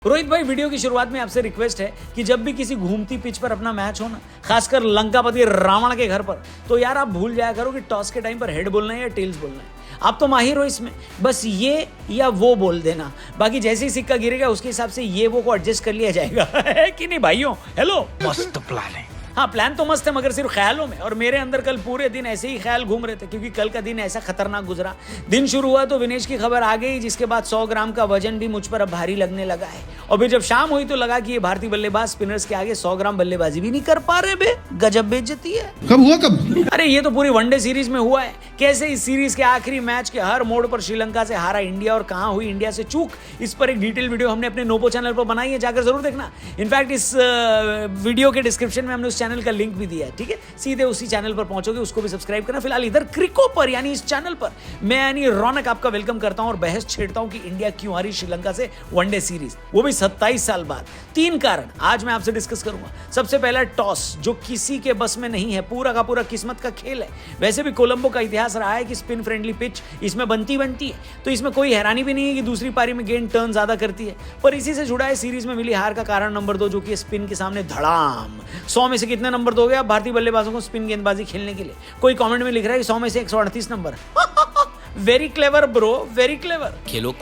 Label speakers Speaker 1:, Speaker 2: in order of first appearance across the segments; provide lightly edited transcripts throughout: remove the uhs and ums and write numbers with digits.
Speaker 1: रोहित भाई, वीडियो की शुरुआत में आपसे रिक्वेस्ट है कि जब भी किसी घूमती पिच पर अपना मैच हो ना, खासकर लंकापति रावण के घर पर, तो यार आप भूल जाया करो कि टॉस के टाइम पर हेड बोलना है या टेल्स बोलना है। आप तो माहिर हो इसमें, बस ये या वो बोल देना, बाकी जैसे ही सिक्का गिरेगा उसके हिसाब से ये वो को एडजस्ट कर लिया जाएगा। है कि नहीं भाइयों? हेलो,
Speaker 2: मस्त प्लान है।
Speaker 1: हाँ, प्लान तो मस्त है मगर सिर्फ ख्यालों में। और मेरे अंदर कल पूरे दिन ऐसे ही ख्याल घूम रहे थे, क्योंकि कल का दिन ऐसा खतरनाक गुजरा। दिन शुरू हुआ तो विनेश की खबर आ गई, जिसके बाद 100 ग्राम का वजन भी मुझ पर अब भारी लगने लगा है। और फिर जब शाम हुई तो लगा कि ये भारतीय बल्लेबाज स्पिनर्स के आगे 100 ग्राम बल्लेबाजी भी नहीं कर पा रहे बे। गजब बेइज्जती है।
Speaker 2: कब हुआ कब?
Speaker 1: अरे ये तो पूरी वनडे सीरीज में हुआ है। कैसे इस सीरीज के आखिरी मैच के हर मोड़ पर श्रीलंका से हारा इंडिया और कहां हुई इंडिया से चूक, इस पर एक डिटेल वीडियो हमने अपने नोपो चैनल पर बनाई है, जाकर जरूर देखना। इनफैक्ट इस वीडियो के डिस्क्रिप्शन में हमने उस चैनल का लिंक भी दिया है, ठीक है? सीधे उसी चैनल पर पहुंचोगे, उसको भी सब्सक्राइब करना। फिलहाल इधर क्रिको पर यानी इस चैनल पर मैं यानी रौनक आपका वेलकम करता हूं और बहस छेड़ता हूं कि इंडिया क्यों हारी श्रीलंका से वनडे सीरीज, वो भी 27 साल बाद। 3 कारण आज मैं आपसे डिस्कस करूंगा। सबसे पहला टॉस, जो किसी के बस में नहीं है, पूरा का पूरा किस्मत का खेल है। वैसे भी कोलंबो का इतिहास रहा है कि स्पिन फ्रेंडली पिच इसमें बनती है, तो इसमें कोई हैरानी भी नहीं है कि दूसरी पारी में गेंद टर्न ज्यादा करती है। पर इसी से जुड़ा है सीरीज में मिली हार का कारण नंबर 2, जो कि स्पिन के सामने धड़ाम। 100 में से कितने नंबर दोगे आप भारतीय बल्लेबाजों को स्पिन गेंदबाजी खेलने के लिए? कोई कमेंट में लिख रहा है कि 100 में से 138 number. Very clever bro, very clever.
Speaker 3: खेलो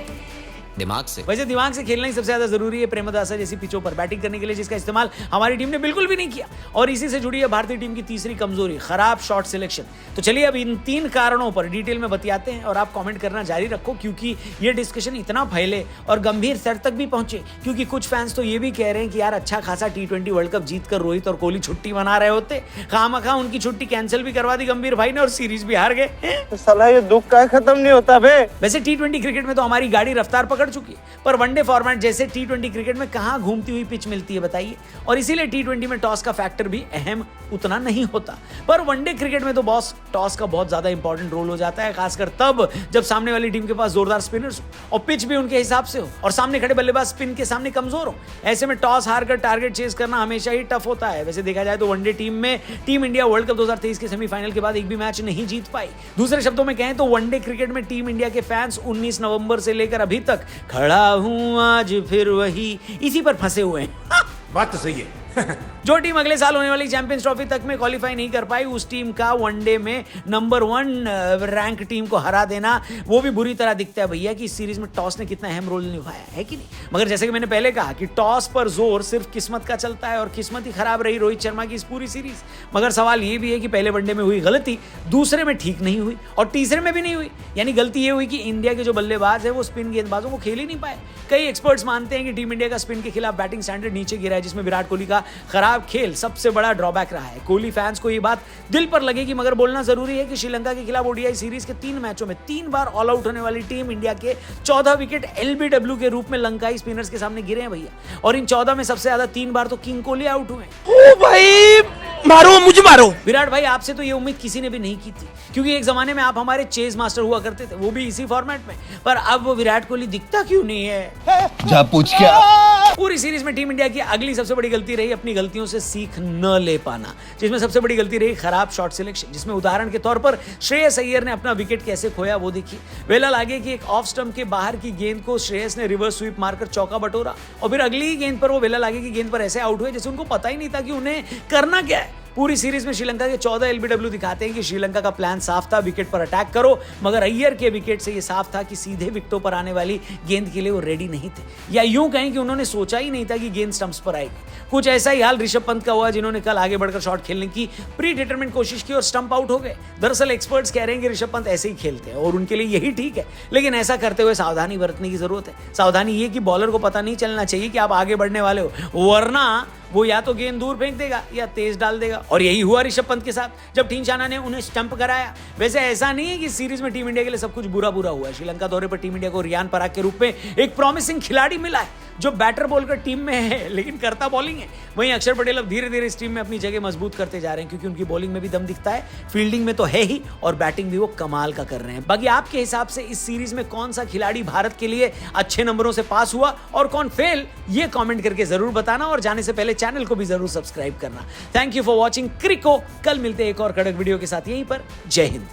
Speaker 3: दिमाग से।
Speaker 1: वैसे दिमाग से खेलना ही सबसे ज्यादा जरूरी है प्रेमदासा जैसी पिचों पर बैटिंग करने के लिए, जिसका इस्तेमाल हमारी टीम ने बिल्कुल भी नहीं किया। और इसी से जुड़ी है भारतीय टीम की तीसरी कमजोरी, खराब शॉट सिलेक्शन। तो चलिए अब इन 3 कारणों पर डिटेल में बतियाते हैं, और आप कमेंट करना जारी रखो, क्योंकि ये डिस्कशन इतना फैले और गंभीर स्तर तक भी पहुंचे, क्योंकि कुछ फैंस तो ये भी कह रहे हैं कि यार अच्छा खासा T20 वर्ल्ड कप जीतकर रोहित और कोहली छुट्टी मना रहे होते, खामखा उनकी छुट्टी कैंसिल भी करवा दी गंभीर भाई ने और सीरीज भी हार गए।
Speaker 4: साला ये दुख का खत्म नहीं होता बे।
Speaker 1: वैसे T20 क्रिकेट में तो हमारी गाड़ी रफ्तार पकड़ चुकी है, पर वनडे फॉर्मेट जैसे T20 क्रिकेट में कहां घूमती हुई पिच मिलती है बताइए? और इसीलिए T20 में टॉस का फैक्टर भी अहम उतना नहीं होता। पर वनडे क्रिकेट में तो बॉस टॉस का बहुत ज्यादा इंपॉर्टेंट रोल हो जाता है, खासकर तब जब सामने वाली टीम के पास जोरदार स्पिनर्स हो और पिच भी उनके हिसाब से हो, और सामने खड़े बल्लेबाज स्पिन के सामने कमजोर हो। ऐसे में टॉस हारकर टारगेट चेज करना हमेशा ही टफ होता है। वैसे देखा जाए तो वनडे टीम में टीम इंडिया वर्ल्ड कप 2023 के सेमीफाइनल के बाद एक भी मैच नहीं जीत पाई। दूसरे शब्दों में कहें तो वनडे क्रिकेट में टीम इंडिया के फैंस 19 नवंबर से लेकर अभी तक खड़ा हूं आज फिर वही इसी पर फंसे हुए हैं।
Speaker 2: बात तो सही है।
Speaker 1: जो टीम अगले साल होने वाली चैंपियंस ट्रॉफी तक में क्वालिफाई नहीं कर पाई, उस टीम का वनडे में नंबर 1 रैंक टीम को हरा देना वो भी बुरी तरह दिखता है भैया कि इस सीरीज में टॉस ने कितना अहम रोल निभाया है कि नहीं। मगर जैसे कि मैंने पहले कहा कि टॉस पर जोर सिर्फ किस्मत का चलता है, और किस्मत ही खराब रही रोहित शर्मा की इस पूरी सीरीज। मगर सवाल ये भी है कि पहले वनडे में हुई गलती दूसरे में ठीक नहीं हुई और तीसरे में भी नहीं हुई। यानी गलती ये हुई कि इंडिया के जो बल्लेबाज है वो स्पिन गेंदबाजों को खेल ही नहीं पाए। कई एक्सपर्ट्स मानते हैं कि टीम इंडिया का स्पिन के खिलाफ बैटिंग स्टैंडर्ड नीचे गिरा है, जिसमें विराट कोहली का खराब खेल सबसे बड़ा ड्रॉबैक रहा है। कोहली फैंस को ये बात दिल पर लगेगी, मगर बोलना जरूरी है कि श्रीलंका के खिलाफ ओडीआई सीरीज के 3 मैचों में 3 बार ऑल आउट होने वाली टीम इंडिया के 14 विकेट LBW के रूप में लंकाई स्पिनर्स के सामने गिरे हैं भैया। और इन 14 में सबसे ज्यादा 3 बार तो किंग कोहली आउट हुए।
Speaker 4: ओ भाई मारो मुझे मारो।
Speaker 1: विराट भाई, आपसे तो ये उम्मीद किसी ने भी नहीं की थी, क्योंकि एक जमाने में आप हमारे चेज मास्टर हुआ करते थे, वो भी इसी फॉर्मेट में। पर अब वो विराट कोहली दिखता क्यों नहीं है?
Speaker 2: जा पूछ क्या।
Speaker 1: पूरी सीरीज में टीम इंडिया की अगली सबसे बड़ी गलती रही अपनी गलतियों से सीख न ले पाना, जिसमें सबसे बड़ी गलती रही खराब शॉट सिलेक्शन, जिसमें उदाहरण के तौर पर श्रेयस अय्यर ने अपना विकेट कैसे खोया वो देखिए। वेला लागे कि एक ऑफ स्टंप के बाहर की गेंद को श्रेयस ने रिवर्स स्वीप मारकर चौका बटोरा, और फिर अगली गेंद पर वो वेला लागे की गेंद पर ऐसे आउट हुए जैसे उनको पता ही नहीं था कि उन्हें करना क्या है। पूरी सीरीज में श्रीलंका के 14 LBW दिखाते हैं कि श्रीलंका का प्लान साफ था, विकेट पर अटैक करो, मगर अय्यर के विकेट से ये साफ था कि सीधे विकेटों पर आने वाली गेंद के लिए वो रेडी नहीं थे, या यूं कहें कि उन्होंने सोचा ही नहीं था कि गेंद स्टंप्स पर आएगी। कुछ ऐसा ही हाल ऋषभ पंत का हुआ, जिन्होंने कल आगे बढ़कर शॉट खेलने की प्री डिटरमिनेट कोशिश की और स्टंप आउट हो गए। दरअसल एक्सपर्ट्स कह रहे हैं कि ऋषभ पंत ऐसे ही खेलते हैं और उनके लिए यही ठीक है, लेकिन ऐसा करते हुए सावधानी बरतने की जरूरत है। सावधानी ये कि बॉलर को पता नहीं चलना चाहिए कि आप आगे बढ़ने वाले हो, वरना वो या तो गेंद दूर फेंक देगा या तेज डाल देगा। और यही हुआ ऋषभ पंत के साथ, जब टीमचाना ने उन्हें स्टंप कराया। वैसे ऐसा नहीं है कि सीरीज में टीम इंडिया के लिए सब कुछ बुरा हुआ है। श्रीलंका दौरे पर टीम इंडिया को रियान पराग के रूप में एक प्रॉमिसिंग खिलाड़ी मिला है, जो बैटर बोलकर टीम में है लेकिन करता बॉलिंग है। वहीं अक्षर पटेल अब धीरे धीरे इस टीम में अपनी जगह मजबूत करते जा रहे हैं, क्योंकि उनकी बॉलिंग में भी दम दिखता है, फील्डिंग में तो है ही, और बैटिंग भी वो कमाल का कर रहे हैं। बाकी आपके हिसाब से इस सीरीज में कौन सा खिलाड़ी भारत के लिए अच्छे नंबरों से पास हुआ और कौन फेल, ये कमेंट करके जरूर बताना, और जाने से पहले चैनल को भी जरूर सब्सक्राइब करना। Thank you for watching crico. कल मिलते हैं एक और कड़क वीडियो के साथ यहीं पर। जय हिंद।